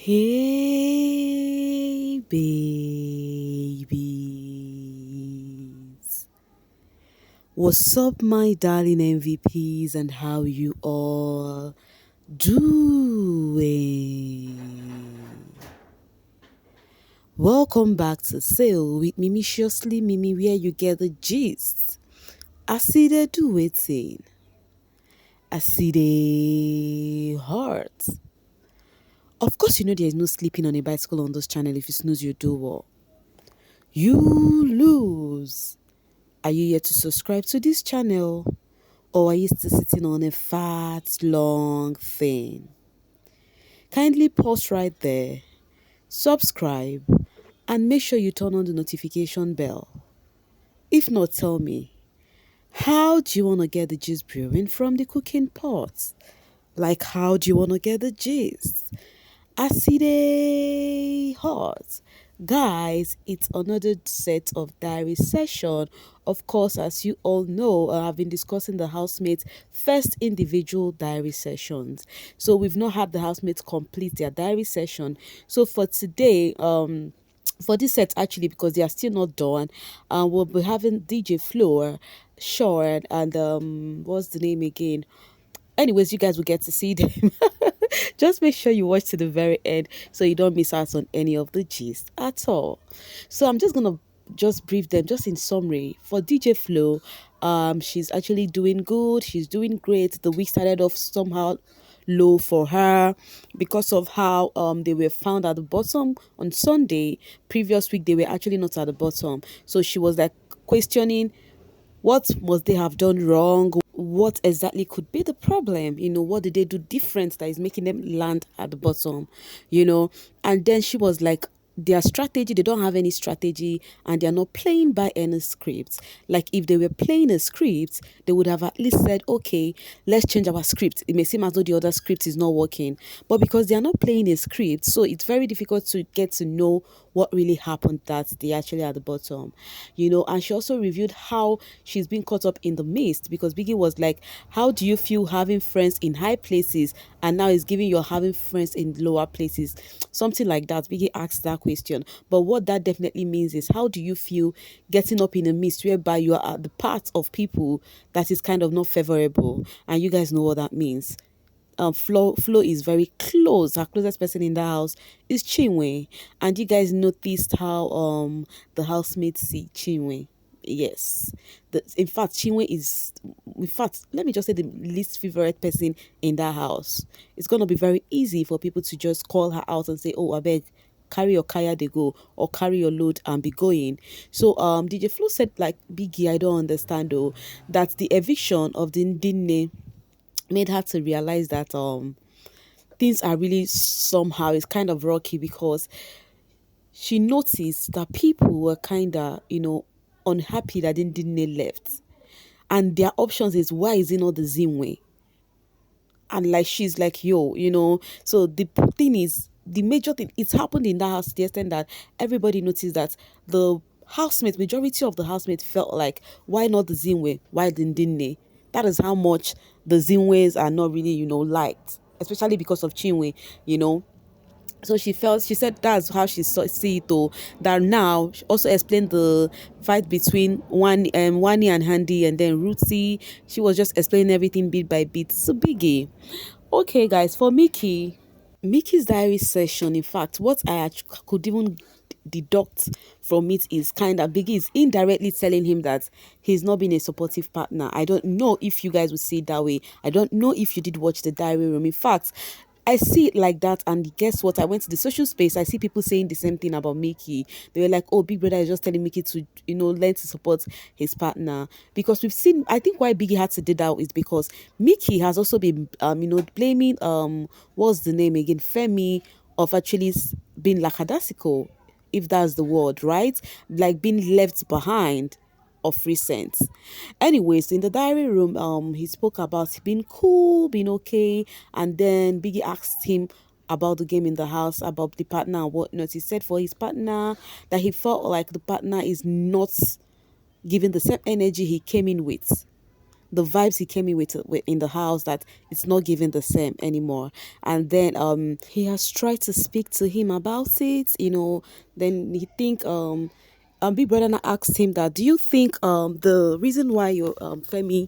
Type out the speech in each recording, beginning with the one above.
Hey, babies. What's up, my darling MVPs, and how you all doing? Welcome back to Sail with Mimiciously Mimi, where you get the gist. I see they do waiting. I see they heart. Of course, you know there is no sleeping on a bicycle on this channel. If you snooze, you do what? You lose. Are you yet to subscribe to this channel? Or are you still sitting on a fat, long thing? Kindly pause right there, subscribe, and make sure you turn on the notification bell. If not, tell me, how do you want to get the gist brewing from the cooking pot? Like, how do you want to get the gist? Acide hot. Guys, it's another set of diary session. Of course, as you all know, I've been discussing the housemates' first individual diary sessions. So we've not had the housemates complete their diary session. So for today, for this set actually, because they are still not done, we'll be having DJ Floor, Shaun, and what's the name again? Anyways, you guys will get to see them. Just make sure you watch to the very end so you don't miss out on any of the gist at all. So I'm just gonna just brief them just in summary. For DJ Flo, she's actually doing good, she's doing great. The week started off somehow low for her because of how they were found at the bottom on Sunday. Previous week they were actually not at the bottom, so she was like questioning what must they have done wrong? What exactly could be the problem? What did they do different that is making them land at the bottom? And then she was like, their strategy, they don't have any strategy, and they're not playing by any scripts. Like, if they were playing a script, they would have at least said, okay, let's change our script. It may seem as though the other script is not working, but because they are not playing a script, so it's very difficult to get to know what really happened that they actually at the bottom. And she also reviewed how she's been caught up in the mist, because Biggie was like, how do you feel having friends in high places and now is giving you're having friends in lower places? Something like that. Biggie asked that question. But what that definitely means is, how do you feel getting up in a mist whereby you are at the part of people that is kind of not favorable? And you guys know what that means. Flo is very close. Her closest person in the house is Chinwe, and you guys noticed how the housemates see Chinwe. Yes, in fact, Chinwe is, in fact, let me just say, the least favorite person in that house. It's gonna be very easy for people to just call her out and say, "Oh, I beg, carry your kaya they go, or carry your load and be going." So DJ Flo said, like, Biggie, I don't understand though, that the eviction of the Ndinne made her to realize that things are really somehow, it's kind of rocky, because she noticed that people were kind of unhappy that Ndinne left, and their options is, why is it not the Zinwe? And like, she's like, yo, so the thing is, the major thing, it's happened in that house to the extent that everybody noticed that the housemates, majority of the housemates felt like, why not the Zinwe? Why didn't they? That is how much the Zinwes are not really, liked, especially because of Chinwe, you know. So she said that's how she saw see it though. That now she also explained the fight between Wani and Handy, and then Rootsy. She was just explaining everything bit by bit. So Biggie. Okay guys, for Mickey's diary session, in fact, what could even deduct from it is kind of Biggie is indirectly telling him that he's not being a supportive partner. I don't know if you guys would see it that way. I don't know if you did watch the diary room. In fact, I see it like that, and guess what? I went to the social space. I see people saying the same thing about Mickey. They were like, "Oh, Big Brother is just telling Mickey to, learn to support his partner." Because we've seen, I think why Biggie had to do that is because Mickey has also been, blaming, what's the name again, Femi, of actually being lackadaisical, if that's the word, right? Like being left behind of recent. Anyways, in the diary room, he spoke about being cool, being okay, and then Biggie asked him about the game in the house, about the partner and whatnot. He said for his partner that he felt like the partner is not giving the same energy he came in with. the vibes he came in with in the house, that it's not giving the same anymore. And then he has tried to speak to him about it, then he think Big Brother now asked him that, do you think the reason why your Femi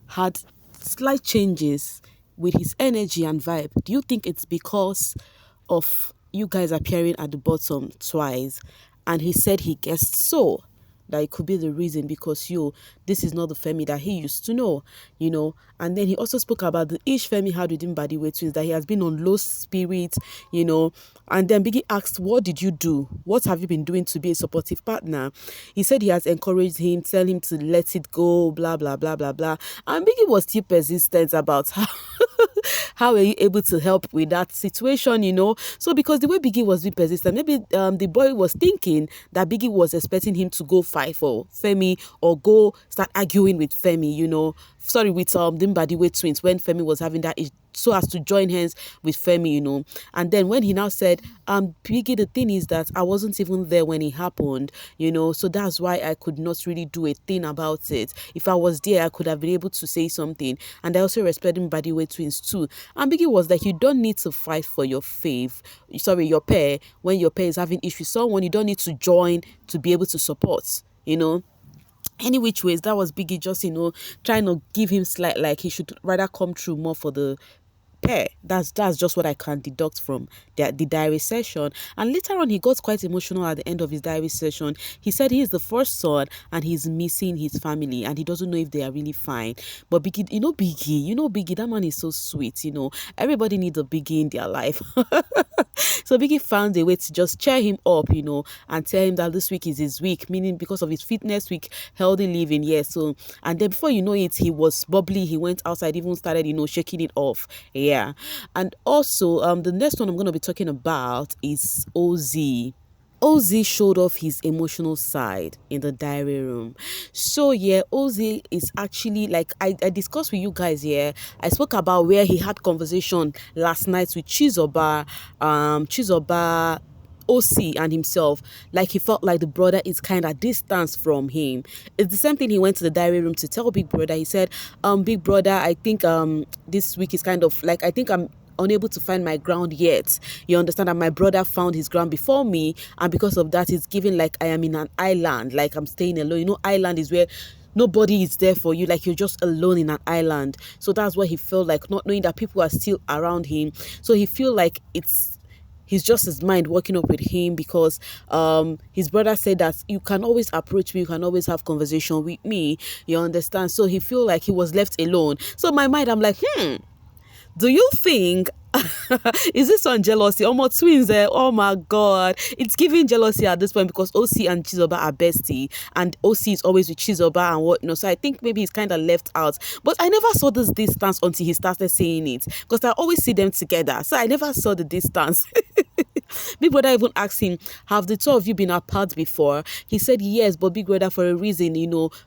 had slight changes with his energy and vibe, do you think it's because of you guys appearing at the bottom twice? And he said he guessed so, that it could be the reason, because this is not the Femi that he used to know. And then he also spoke about the ish Femi had with him by the way twins, that he has been on low spirit. And then Biggie asked, what did you do? What have you been doing to be a supportive partner? He said he has encouraged him, tell him to let it go, blah, blah, blah, blah, blah. And Biggie was still persistent about how were you able to help with that situation? So because the way Biggie was being persistent, maybe the boy was thinking that Biggie was expecting him to go fight for Femi or go start arguing with Femi, sorry, with Dimbadiwe twins, when Femi was having that issue, so as to join hands with Femi. And then when he now said, Biggie, the thing is that I wasn't even there when it happened, so that's why I could not really do a thing about it. If I was there, I could have been able to say something. And I also respect Dimbadiwe twins too. And Biggie was like, you don't need to fight for your your pair, when your pair is having issues with someone. You don't need to join to be able to support. Any which ways, that was Biggie just trying to give him slight, like he should rather come through more for the pair. That's just what I can deduct from the diary session. And later on, he got quite emotional at the end of his diary session. He said he is the first son and he's missing his family and he doesn't know if they are really fine. But Biggie, Biggie, that man is so sweet. Everybody needs a Biggie in their life. So Biggie found a way to just cheer him up, and tell him that this week is his week, meaning because of his fitness week, healthy living. Yeah. So, and then before you know it, he was bubbly. He went outside, even started, shaking it off. Yeah. And also, the next one I'm going to be talking about is Ozee. Ozee showed off his emotional side in the diary room. So yeah, Ozee is actually, like I discussed with you guys here. I spoke about where he had conversation last night with Chizoba, Ocee and himself. Like he felt like the brother is kind of distanced from him. It's the same thing he went to the diary room to tell Big Brother. He said, Big Brother, I think this week is kind of like, I think I'm unable to find my ground yet. You understand that my brother found his ground before me, and because of that, it's giving like I am in an island, like I'm staying alone. Island is where nobody is there for you, like you're just alone in an island. So that's what he felt like, not knowing that people are still around him. So he feel like he's just his mind working up with him, because his brother said that you can always approach me, you can always have conversation with me, you understand. So he feel like he was left alone. So my mind, I'm like, do you think is this on jealousy? More twins there. Oh my god, it's giving jealousy at this point, because Ocee and Chizoba are bestie, and Ocee is always with Chizoba and whatnot. So I think maybe he's kind of left out. But I never saw this distance until he started saying it, because I always see them together. So I never saw the distance. Big Brother even asked him, have the two of you been apart before? He said yes, but Big Brother, for a reason,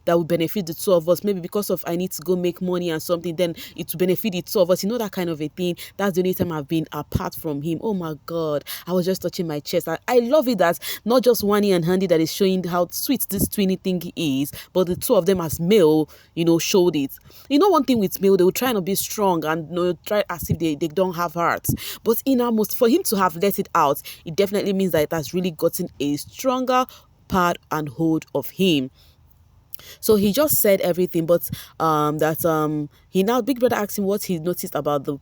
that would benefit the two of us. Maybe because of I need to go make money and something, then it will benefit the two of us. That kind of a thing. That's the only time I've been apart from him. Oh my god, I was just touching my chest. I love it that not just Wani and Handy that is showing how sweet this twinny thing is, but the two of them as male, showed it. One thing with male, they will try to be strong and try as if they don't have hearts. But for him to have let it out, it definitely means that it has really gotten a stronger part and hold of him. So he just said everything, but Big Brother asked him what he noticed about the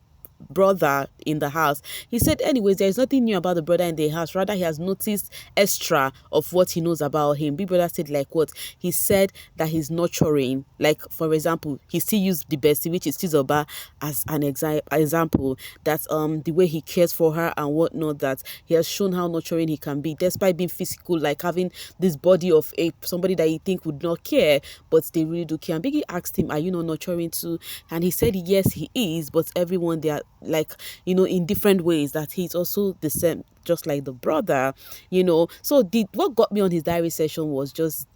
brother in the house. He said, anyways, there is nothing new about the brother in the house. Rather, he has noticed extra of what he knows about him. Big Brother said, like what? He said that he's nurturing. Like, for example, he still used the bestie, which is Tizoba, as an example, that the way he cares for her and whatnot, that he has shown how nurturing he can be, despite being physical, like having this body of somebody that you think would not care, but they really do care. And Biggie asked him, are you not nurturing too? And he said, yes, he is, but everyone, they are like, in different ways, that he's also the same, just like the brother. So what got me on his diary session was just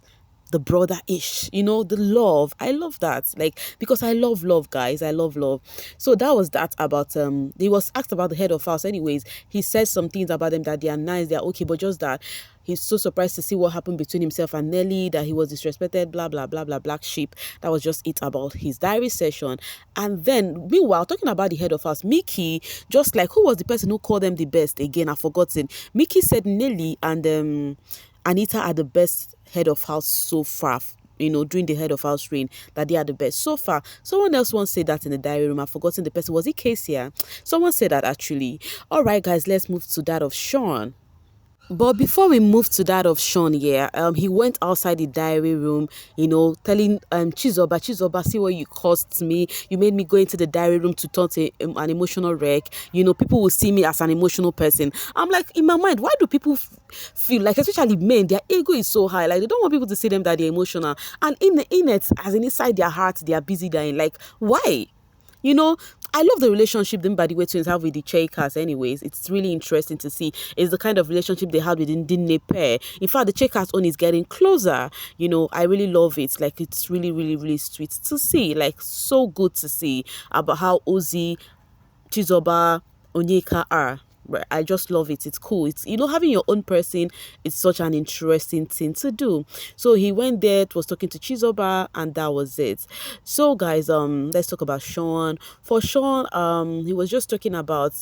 the brother-ish, the love. I love that. Like, because I love love, guys. I love love. So that was that about he was asked about the head of house. Anyways, he said some things about them that they are nice, they are okay, but just that he's so surprised to see what happened between himself and Nelly, that he was disrespected, blah blah blah blah, black sheep. That was just it about his diary session. And then meanwhile, talking about the head of house, Mickey, just like, who was the person who called them the best? Again, I've forgotten. Mickey said Nelly and Anita are the best head of house so far, during the head of house reign, that they are the best so far. Someone else once said that in the diary room. I've forgotten the person. Was it Casey? Someone said that actually. All right, guys, let's move to that of Shaun. But before we move to that of Shaun, yeah, he went outside the diary room, telling Chizoba, see what you cost me. You made me go into the diary room to turn to an emotional wreck. People will see me as an emotional person. I'm like, in my mind, why do people feel like, especially men, their ego is so high, like they don't want people to see them that they're emotional, and in it, as in inside their heart, they are busy dying. Like, why? I love the relationship them by the way twins have with the Checkers. Anyways, it's really interesting to see. It's the kind of relationship they had with the Ndinne pair. In fact, the Checkers own is getting closer. I really love it. Like, it's really, really, really sweet to see. Like, so good to see about how Ozee, Chizoba, Onyeka are. But I just love it. It's cool. It's, having your own person is such an interesting thing to do. So he went there, was talking to Chizoba, and that was it. So guys, let's talk about Shaun. For Shaun, he was just talking about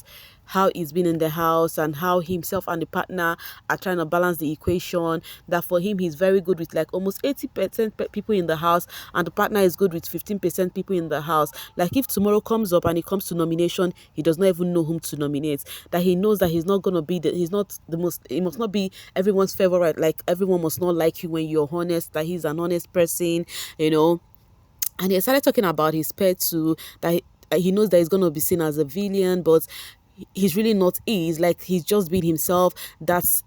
how he's been in the house and how himself and the partner are trying to balance the equation. That for him, he's very good with like almost 80% people in the house, and the partner is good with 15% people in the house. Like, if tomorrow comes up and it comes to nomination, he does not even know whom to nominate. That he knows that he's not gonna be he's not the most, he must not be everyone's favorite. Like, everyone must not like you when you're honest. That he's an honest person, And he started talking about his pet too. That he knows that he's gonna be seen as a villain, but he's really not. Like, he's just being himself. That's,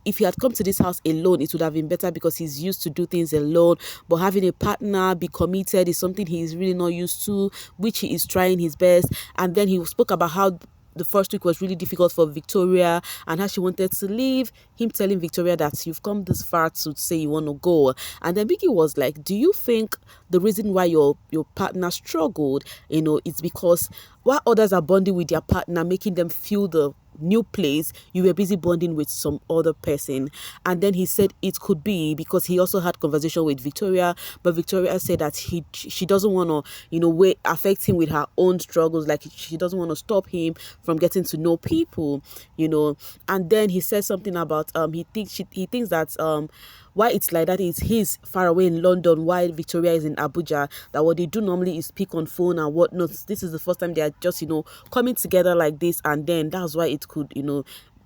if he had come to this house alone, it would have been better because he's used to do things alone. But having a partner, be committed, is something he's really not used to, which he is trying his best. And then he spoke about how the first week was really difficult for Victoria and how she wanted to leave. Him telling Victoria that you've come this far to say you want to go. And then Biggie was like, do you think the reason why your partner struggled, it's because while others are bonding with their partner, making them feel the new place, you were busy bonding with some other person? And then he said it could be because he also had conversation with Victoria, but Victoria said that she doesn't want to affect him with her own struggles. Like, she doesn't want to stop him from getting to know people. And then he said something about he thinks that why it's like that is he's far away in London while Victoria is in Abuja. That what they do normally is speak on phone and whatnot. This is the first time they are just coming together like this, and then that's why it could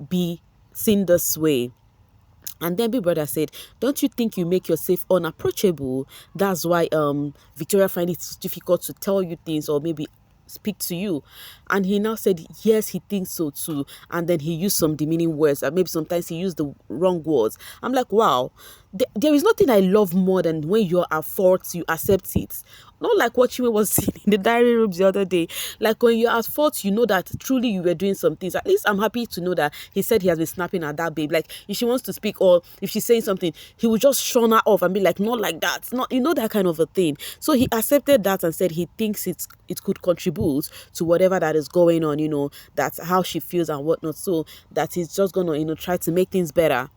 be seen this way. And then Big Brother said, don't you think you make yourself unapproachable? That's why Victoria finds it difficult to tell you things or maybe speak to you. And he now said yes, he thinks so too. And then he used some demeaning words, and maybe sometimes he used the wrong words. I'm like, wow, there is nothing I love more than when you're at fault, you accept it. Not like what Chime was saying in the diary room the other day. Like, when you're at fault, you know that truly you were doing some things. At least I'm happy to know that he said he has been snapping at that babe. Like, if she wants to speak or if she's saying something, he would just shun her off and be like, not like that. Not, that kind of a thing. So he accepted that and said he thinks it could contribute to whatever that is going on, that's how she feels and whatnot. So that he's just gonna, try to make things better.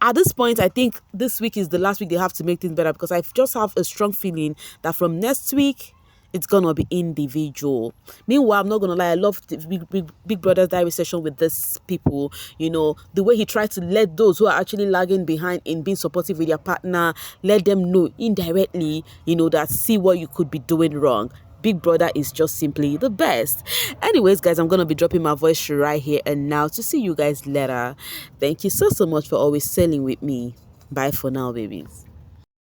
At this point, I think this week is the last week they have to make things better, because I just have a strong feeling that from next week, it's gonna be individual. Meanwhile, I'm not gonna lie, I love the Big Brother's diary session with these people. The way he tried to let those who are actually lagging behind in being supportive with their partner, let them know indirectly, that see what you could be doing wrong. Big Brother is just simply the best. Anyways, guys, I'm going to be dropping my voice right here and now to see you guys later. Thank you so much for always sailing with me. Bye for now, babies.